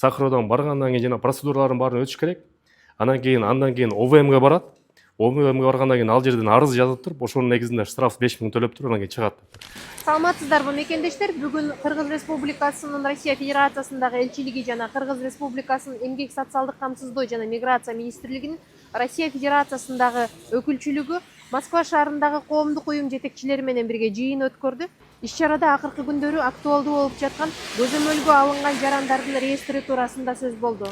Сахародан баргандан кийин жана процедураларын баарын өтүш керек. Андан кийин ОВМге барат. ОВМге баргандан кийин ал жерден арыз жазып туруп, ошонун негизинде штраф 5000 төлөп туруп, анан кийин чыгат. Саламатсыздарбы мекендештер. Бүгүн Кыргыз Республикасынын Россия Федерациясындагы элчилиги жана Кыргыз Республикасынын Эмгек социалдык камсыздоо жана миграция министрлигинин Россия Федерациясындагы өкүлчүлүгү Москва шаарындагы коомдук уюм жетекчилери менен бирге жыйын өткөрдү. Иш-чарада акыркы күндөрү актуалдуу болуп жаткан көзөмөлгө алынган жарандардын реестри туурасында сөз болду.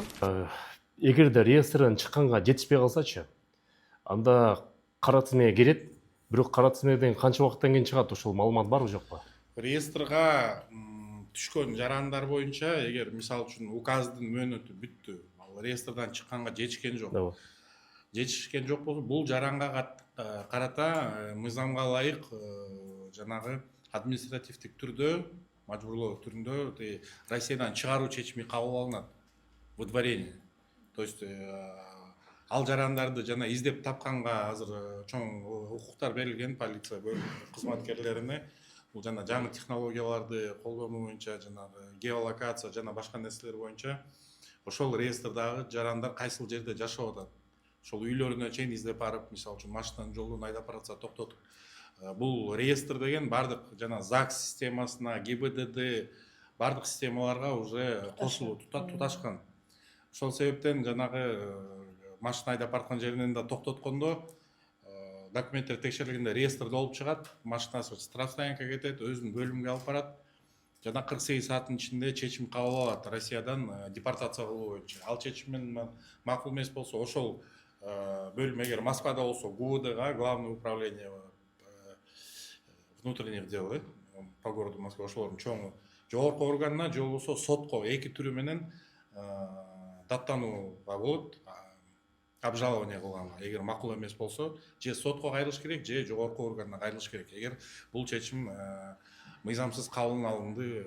Эгерде реестрден чыкканга жетишпей калсачы, анда кара тизмеге кирет. Бирок кара тизмеден канча убакыттан кийин чыгат, ошол маалымат барбы жокпу? Реестрга түшкөн жарандар боюнча, эгер мисалы үчүн указдын мөөнөтү бүттү, ал реестрден чыкканга жетишкен жок. Жетишкен жок болсо, бул жаранга карата мыйзамга ылайык жанагы административдик түрдө, мажбурлоо түрүндө Россиядан чыгаруу чечими кабыл алынат. Выдворение. То есть ал жарандарды жана издеп тапканга азыр чоң укуктар берилген полиция кызматкерлерине. Бул жана жаңы технологияларды колдонуу боюнча, жанагы геолокация жана башка нерселер боюнча ошол реестрдагы жарандар кайсыл жерде жашап атат. Ошол үйлөрүнө чейин издеп барып, мисалы үчүн машинанын жолун айдап баратса токтотуп. Бул реестр деген бардык жана ЗАГС системасына, ГИБДД бардык системаларга уже кошулуп туташкан. Ошол себептен жанагы машина айдап бараткан жеринен да токтоткондо документтер текшерилгенде реестрде болуп чыгат, машинасы штрафстоянкага кетет, өзүнүн бөлүмүнгө алып барат. Жана 48 сааттын ичинде чечим кабыл алат Россиядан депортация кылуу боюнча. Ал чечим менен макул эмес болсо, ошол бөлүм эгер Москвада болсо ГУВДга, Главное управление внутренних дел по городу Москва, ошолордун чоң жогорку органына, же болбосо сотко эки түрү менен даттанууга болот. Обжалование кылганга, эгер макул эмес болсо, же сотко кайрылыш керек, же жогорку органга кайрылыш керек. Эгер бул чечим мыйзамсыз кабыл алынды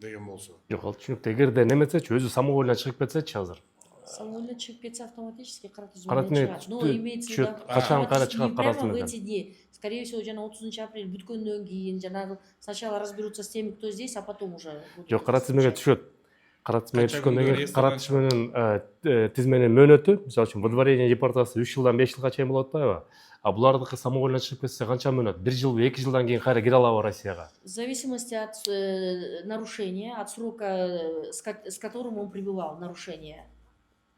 деген болсо. Жок, ал түшүнүктүү. Эгерде неметсечи, өзү самовольно чыгып кетсечи азыр. Самовольно чыгып кетсе автоматически Кара чыгат. тизмеден Но имеется в виду, качан кара чыгат кара в тизмеден. эти дни, скорее всего, жана 30 апрель бүткөндөн кийин жанагы сначала разберутся с теми, кто здесь, а потом уже. Жок, кара тизмеге түшөт. Кара тизмеге түшкөндөн кийин кара тизменин мөөнөтү, мисалы үчүн выдворение депортация 3 жылдан 5 жылга чейин болот атпайбы? А булардыкы самовольно чыгып кетсе канча мөөнөт? 1 жыл, 2 жылдан кийин кайра кире алабы Россияга? В зависимости от нарушения, от срока, с которым он пребывал, нарушение.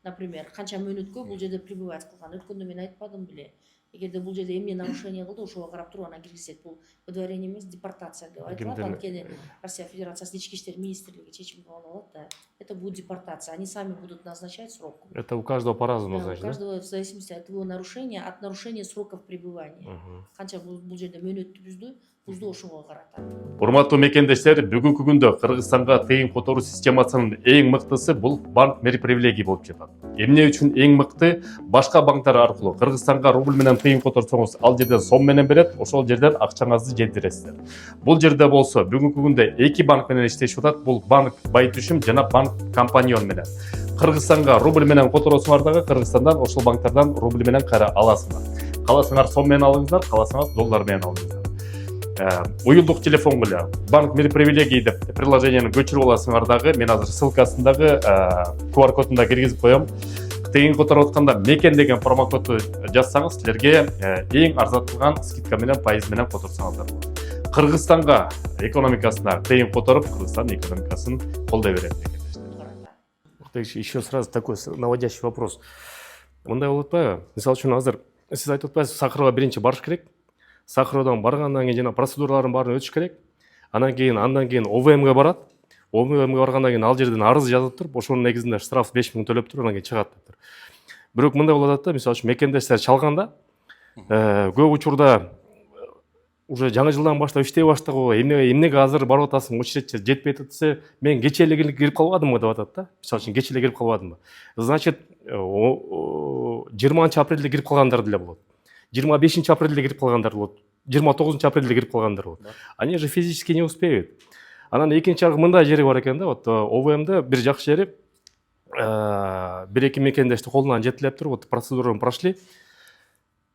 Например, канча мөөнөткө бул жерде пребывать кылган. Өткөндө мен айтпадым беле. Эгерде бул жерде эмне нарушение кылды, ошого карап туруп анан киргизет. Бул выдворение эмес, депортация деп айтылат. Анткени Россия Федерациясынын ички иштер министрлиги чечим кабыл алат да. Это будет депортация. Они сами будут назначать срок. Это у каждого по-разному, значит, у каждого в зависимости от его нарушения, от нарушения сроков пребывания. Канча бул жерде мөөнөттү бузду ошого карата. Урматтуу мекендештер, бүгүнкү күндө Кыргызстанга тыйын которуу системасынын эң мыктысы бул банк мерпривилегий болуп жатат. Эмне үчүн эң мыкты? Башка банктар аркылуу Кыргызстанга рубль менен тыйын которсоңуз, ал жерден сом менен берет, ошол жерден акчаңызды жетиресиздер. Бул жерде болсо бүгүнкү күндө эки банк менен иштешип атат. Бул банк Байтүшүм жана банк Компаньон менен. Кыргызстанга рубль менен которосуңар дагы Кыргызстандан ошол банктардан рубль менен кайра аласыңар. Каласаңар сом менен алыңыздар, каласаңар доллар менен алыңыздар. Уюлдук телефон беле банк мерпривилегий деп приложениени көчүрүп аласыңар дагы. Мен азыр ссылкасындагы QR кодунда киргизип коем. Тыйын которуп атканда мекен деген промокодду жазсаңыз, силерге эң арзатылган скидка менен пайыз менен которсоңуздар болот. Кыргызстанга экономикасына тыйын которуп, Кыргызстан экономикасын колдой берет. Еще сразу такой наводящий вопрос. Мындай болуп атпайбы? Мисалы үчүн азыр сиз айтып атпайсызбы, Сахарова биринчи барыш керек. Сахаровдан баргандан кийин жана процедураларын баарын өтүш керек. Андан кийин ОВМге барат. ОВМге баргандан кийин ал жерден арыз жазып туруп, ошонун негизинде штраф 5000 төлөп туруп, анан кийин чыгат деп тур. Бирок мындай болуп атат да, мисалы үчүн мекендештер чалганда көп учурда уже жаңы жылдан баштап иштей баштагы, эмнеге азыр барып атасың, очередь жетпей атса, мен кече эле кирип калбадымбы деп атат да. Мисалы үчүн кече эле кирип калбадымбы. Значит, 20 апрелде кирип калгандар деле болот. 25 апрелде кирип калгандар болот. 29 апрелде кирип калгандар болот. Они же физически не успеют. Анан экинчи мындай жери бар экен да, вот ОВМде бир жакшы жери, бир-эки мекендешти колунан жетилеп туруп, вот процедураны прошли.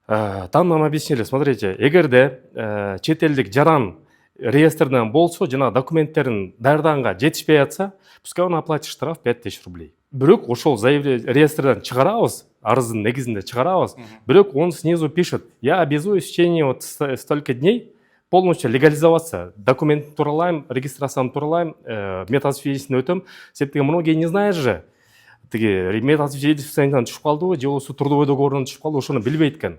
Там нам объяснили, смотрите, эгерде чет элдик жаран реестрден болсо, жана документтерин даярдаганга жетишпей атса, пускай он оплатит штраф 5000 рублей. Бирок ошол реестрден чыгарабыз, арыздын негизинде чыгарабыз. Бирок он снизу пишет: я обязуюсь в течение вот столько дней полностью легализоваться. Документ туралайм, регистрацияны туралайм, метасвидетельствосын өтөм. Септиги многие не знают же. Тиги метасвидетельстводан түшүп калдыбы, же болбосо трудовой договорунан түшүп калды, ошону билбейт экен.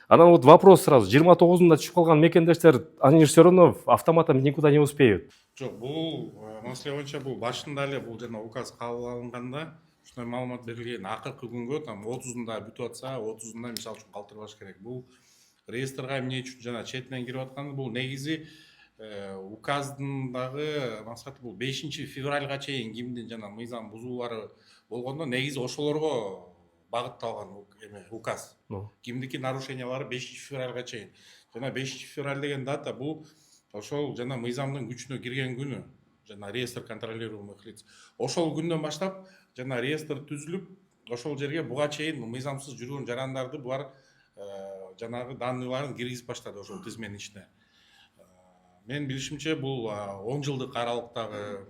Анан вот вопрос сразу: 29-ында түшүп калган мекендештер, они все равно автоматом никуда не успеют. Жок, бул маселе боюнча бул башында эле бул жана указ кабыл алынганда ушундай маалымат берилген. Акыркы күнгө там 30-ында бүтүп атса, 30-ында мисалы үчүн калтырбаш керек. Бул реестрге эмне үчүн жана четинен кирип атканы, бул негизи указдын дагы максаты бул 5-февралга чейин кимдин жана мыйзам бузуулары болгондо негизи ошолорго багытталган указ. Кимдики нарушениялары 5-февралга чейин. Жана 5-февраль деген дата бул ошол жана мыйзамдын күчүнө кирген күнү, жана реестр контролируемых лиц. Ошол күндөн баштап жана реестр түзүлүп, ошол жерге буга чейин мыйзамсыз жүргөн жарандарды булар жанагы данныйларын киргизип баштады ошол тизменин ичине. Мен билишимче бул 10 жылдык аралыктагы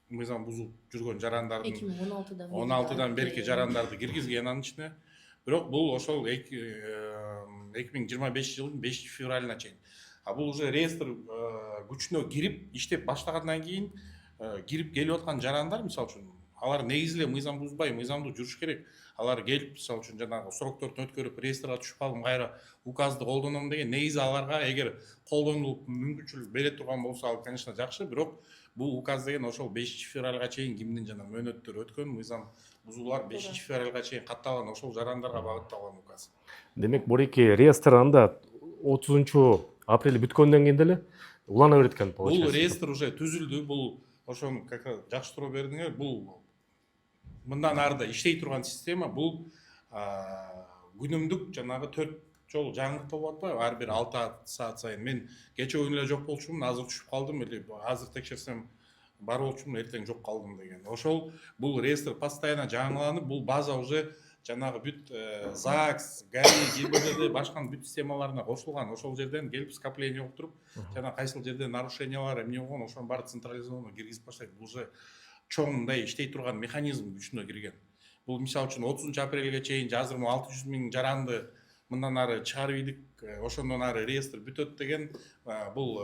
мыйзам бузуп жүргөн жарандардын 2016-дан берки жарандарды киргизген анын ичине. Бирок бул ошол 2025 жылдын 5-февралына чейин. А бул уже реестр күчүнө кирип иштеп баштагандан кийин кирип келип аткан жарандар, мисалы үчүн, алар негизи эле мыйзам бузбай, мыйзамдуу жүрүш керек. Алар келип, мисалы үчүн, жанагы сроктордун өткөрүп, реестрге түшүп калдым, кайра указды колдоном деген, негизи аларга эгер колдонулуп мүмкүнчүлүк бере турган болсо, ал, конечно, жакшы, бирок бул указ деген ошол 5-февралга чейин кимдин жана мөөнөттөр өткөн, мыйзам бузуулар 5-февралга чейин катталган, ошол жарандарга багытталган указ. Демек, буреки реестр анда 30-апрель бүткөндөн кийин деле улана берет экен, получается. Бул реестр уже түзүлдү, бул ошону как раз жакшыртуу бердиңер. Бул мындан арыда иштей турган система, бул күнүмдүк жанагы 4 жолу жаңыртып болуп атпайбы, ар бир 6 саат сайын. Мен кече күнү эле жок болчумун, азыр түшүп калдым, или азыр текшерсем бар болчумун, эртең жок калдым деген. Ошол бул реестр постоянно жаңыланып, бул база уже жанагы бүт ЗАГС, ГАИ, ГИБДД башка бүт системаларына кошулган. Ошол жерден келип скопление кылып туруп, жана кайсыл жерде нарушениялар эмне болгон, ошонун баары централизованно киргизип баштайт. Бул уже чоң мындай иштей турган механизм күчүнө кирген. Бул мисалы үчүн 30-апрелге чейин азыр 600 000 жаранды мындан ары чыгарып ийдик, ошондон ары реестр бүтөт деген бул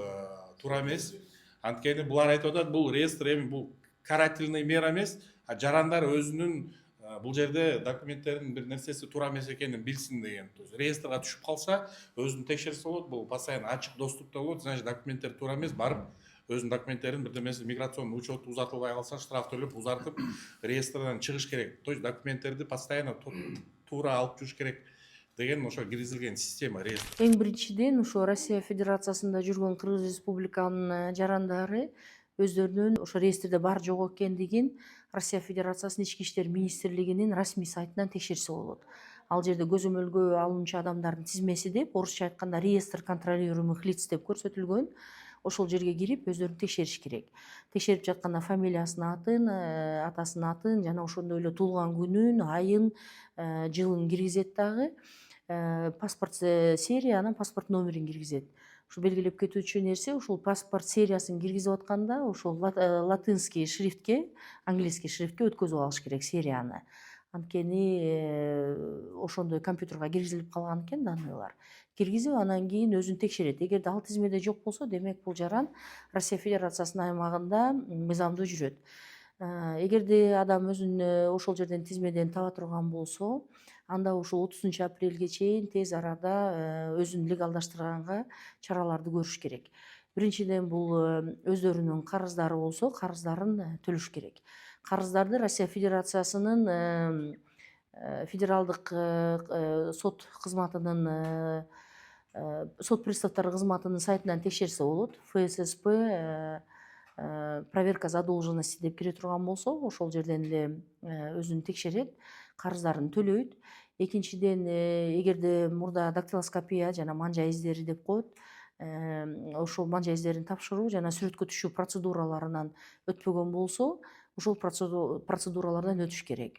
туура эмес. Анткени булар айтып атат, бул реестр эми бул карательный мера эмес, а жарандар өзүнүн бул жерде документтердин бир нерсеси туура эмес экенин билсин деген. То есть реестрге түшүп калса, өзүн текшерсе болот, бул постоянно ачык доступта болот, значит документтер туура эмес, барып өзүнүн документтерин бирдемеси миграционный учет узатылбай калса, штраф төлөп узартып реестрден чыгыш керек. То есть документтерди постоянно туура алып жүрүш керек деген ошо киргизилген система реестр. Эң биринчиден ошо Россия Федерациясында жүргөн Кыргыз Республиканын жарандары өздөрүнүн ошо реестрде бар жок экендигин Россия Федерациясынын Ички иштер министрлигинин расмий сайтынан текшерсе болот. Ал жерде көзөмөлгө алынчу адамдардын тизмеси деп, орусча айтканда реестр контролируемых лиц деп көрсөтүлгөн. Ошол жерге кирип өздөрүн текшериш керек. Текшерип жатканда фамилиясын, атын, атасынын атын, жана ошондой эле туулган күнүн, айын, жылын киргизет дагы. Паспорт сериянын, паспорт номерин киргизет. Ушу белгилеп кетүүчү нерсе, ушул паспорт сериясын киргизип атканда, ошол латынский шрифтке, английский шрифтке өткөзүп алыш керек серияны. Анткени ошондой компьютерге киргизилип калган экен данныйлар. Киргизип, анан кийин өзүн текшерет. Эгерде ал тизмеде жок болсо, демек бул жаран Россия Федерациясынын аймагында мыйзамдуу жүрөт. Эгерде адам өзүн ошол жерден тизмеден таба турган болсо, анда ушул 30-апрелге чейин тез арада өзүн легалдаштырганга чараларды көрүш керек. Биринчиден бул өздөрүнүн карыздары болсо, карыздарын төлөш керек. Карыздарды Россия Федерациясынын федералдык сот кызматынын сот приставтары кызматынын сайтынан текшерсе болот. ФССП проверка задолженности деп кире турган болсо, ошол жерден эле өзүн текшерет, карыздарын төлөйт. Экинчиден, эгерде мурда дактилоскопия жана манжа издери деп коет, ошол манжа издерин тапшыруу жана сүрөткө түшүү процедураларынан өтпөгөн болсо, ошол процедуралардан өтүш керек.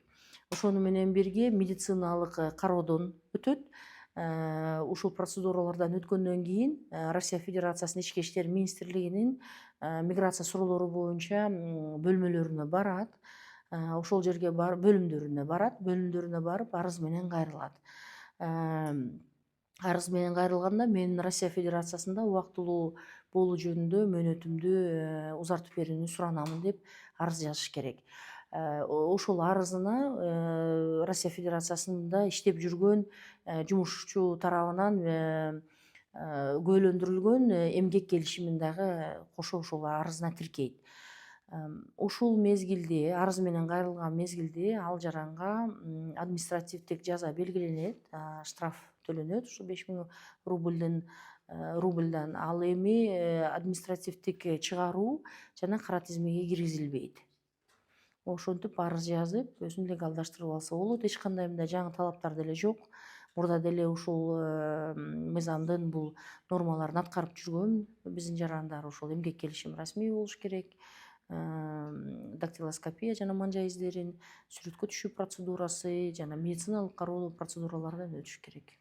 Ошону менен бирге медициналык кароодон өтөт. ушул процедуралардан өткөндөн кийин Россия Федерациясынын ички иштер министрлигинин миграция суроолору боюнча бөлмөлөрүнө барат. Ошол жерге бөлүмдөрүнө барып арыз менен кайрылат. Арыз менен кайрылганда мен Россия Федерациясында убактылуу болуу жөнүндө мөөнөтүмдү узартып берүүнү суранамын деп арыз жазыш керек. Ошол арызына Россия Федерациясында иштеп жүргөн жумушчу тарабынан күбөлөндүрүлгөн эмгек келишимин дагы кошо ошол арызына тиркейт. Ушул мезгилде, арыз менен кайрылган мезгилде ал жаранга административдик жаза белгиленет, штраф төлөнөт, ушу 5000 рубльдан. Ал эми административдик чыгаруу жана кара тизмеге киргизилбейт. Ошентип арыз жазып, өзүн легалдаштырып алса болот. Эч кандай мындай жаңы талаптар деле жок. Мурда деле ушул мыйзамдын бул нормаларын аткарып жүргөн биздин жарандар. Ошол эмгек келишим расмий болуш керек. Дактилоскопия жана манжа издерин сүрөткө түшүү процедурасы жана медициналык кароолоо процедураларынан өтүш керек.